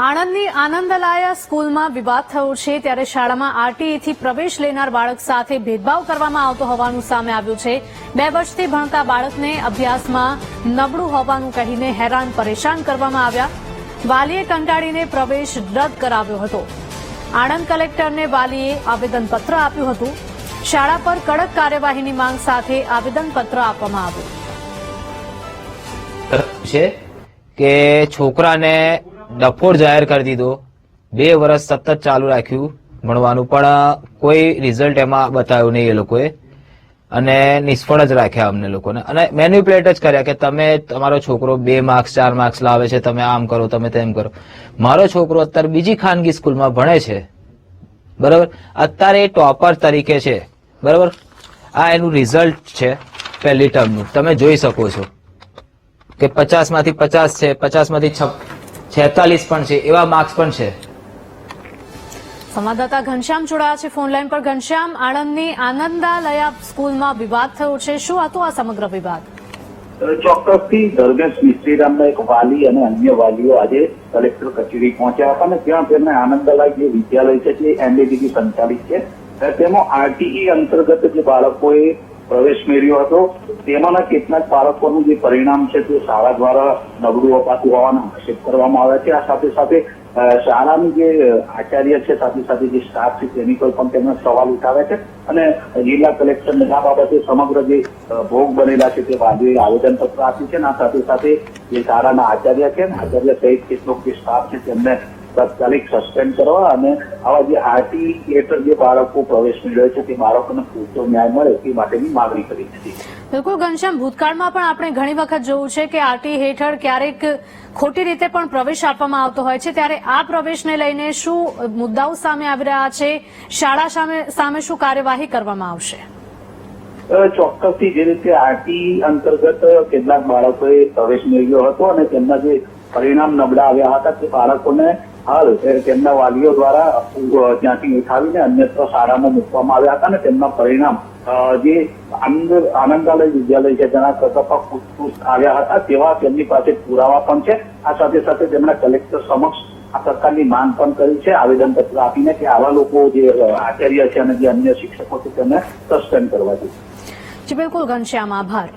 આણંદની આનંદલાયા સ્કૂલમાં વિવાદ થયો છે ત્યારે શાળામાં આરટીઈથી પ્રવેશ લેનાર બાળક સાથે ભેદભાવ કરવામાં આવતો હોવાનું સામે આવ્યું છે। 2 વર્ષથી ભણતા બાળકને અભ્યાસમાં નબળું હોવાનું કહીને હેરાન પરેશાન કરવામાં આવ્યા। વાલીએ કંટાળીને પ્રવેશ રદ કરાવ્યો હતો। આણંદ કલેક્ટરને વાલીએ આવેદનપત્ર આપ્યું હતું। શાળા પર કડક કાર્યવાહીની માંગ સાથે આવેદનપત્ર આપવામાં આવ્યું છે કે છોકરાને ડફોર જાહેર કરી દીધો। 2 વર્ષ સતત ચાલુ રાખ્યું ભણવાનું, પણ કોઈ રિઝલ્ટ એમાં બતાવ્યું નહીં એ લોકોએ, અને નિષ્ફળ જ રાખ્યા અમને લોકોને, અને મેન્યુપ્યુલેટ જ કર્યા કે તમે તમારો છોકરો 2 માર્ક્સ 4 માર્ક્સ લાવે છે, તમે આમ કરો, તમે તેમ કરો। મારો છોકરો અત્યારે બીજી ખાનગી સ્કૂલમાં ભણે છે, બરાબર, અત્યારે એ ટોપર તરીકે છે, બરાબર। આ એનું રિઝલ્ટ છે પહેલી ટર્મનું, તમે જોઈ શકો છો કે 50 માંથી 50 છે, 50 માંથી 46 પણ છે, એવા માર્ક્સ પણ છે। સંવાદદાતા ઘનશ્યામ જોડાયા છે ફોન લાઈન પર। ઘનશ્યામ, આણંદની આનંદાલયા સ્કૂલમાં વિવાદ થયો છે, શું હતો આ સમગ્ર વિવાદ? ચોક્કસથી ધર્મેશ મિસ્ત્રી નામના એક વાલી અને અન્ય વાલીઓ આજે કલેક્ટર કચેરી પહોંચ્યા હતા અને ત્યાં તેમને આનંદાલય જે વિદ્યાલય છે તે એમબીડીથી સંચાલિત છે, તેમાં આરટીઈ અંતર્ગત જે બાળકોએ પ્રવેશ મેળવ્યો હતો તેમાંના કેટલાક બાળકોનું જે પરિણામ છે તે શાળા દ્વારા નબળું અપાતું હોવાના આક્ષેપ કરવામાં આવ્યા છે। આ સાથે સાથે શાળાની જે આચાર્ય છે, સાથે સાથે જે સ્ટાફ છે તેની પર પણ તેમણે સવાલ ઉઠાવ્યા છે અને જિલ્લા કલેક્ટરને આ બાબતે સમગ્ર જે ભોગ બનેલા છે તે વાલીઓએ આવેદનપત્ર આપ્યું છે। આ સાથે સાથે જે શાળાના આચાર્ય છે, આચાર્ય સહિત કેટલોક જે સ્ટાફ છે તેમને તાત્કાલિક સસ્પેન્ડ કરવા અને આવા જે આરટીઈ હેઠળ જે બાળકો પ્રવેશ મેળવે છે તે બાળકોને પૂરતો ન્યાય મળે તે માટેની માંગણી કરી હતી। બિલકુલ ઘનશ્યામ, ભૂતકાળમાં પણ આપણે ઘણી વખત જોયું છે કે આરટીઈ હેઠળ ક્યારેક ખોટી રીતે પણ પ્રવેશ આપવામાં આવતો હોય છે, ત્યારે આ પ્રવેશને લઈને શું મુદ્દાઓ સામે આવી રહ્યા છે? શાળા સામે શું કાર્યવાહી કરવામાં આવશે? ચોક્કસથી જે રીતે આરટીઈ અંતર્ગત કેટલાક બાળકોએ પ્રવેશ મેળવ્યો હતો અને તેમના જે પરિણામ નબળા આવ્યા હતા તે બાળકોને હાલ તેમના વાલીઓ દ્વારા ત્યાંથી ઉઠાવીને અન્યત્ર શાળામાં મૂકવામાં આવ્યા હતા અને તેમના પરિણામ જે આનંદાલય વિદ્યાલય છે તેના કરતા ઉત્કૃષ્ટ આવ્યા હતા તેવા તેમની પાસે પુરાવા પણ છે। આ સાથે સાથે તેમણે કલેક્ટર સમક્ષ આ પ્રકારની માંગ પણ કરી છે આવેદનપત્ર આપીને કે આવા લોકો જે આચાર્ય છે અને જે અન્ય શિક્ષકો છે તેમને સસ્પેન્ડ કરવા જોઈએ। જી બિલકુલ ઘનશ્યામ, આભાર।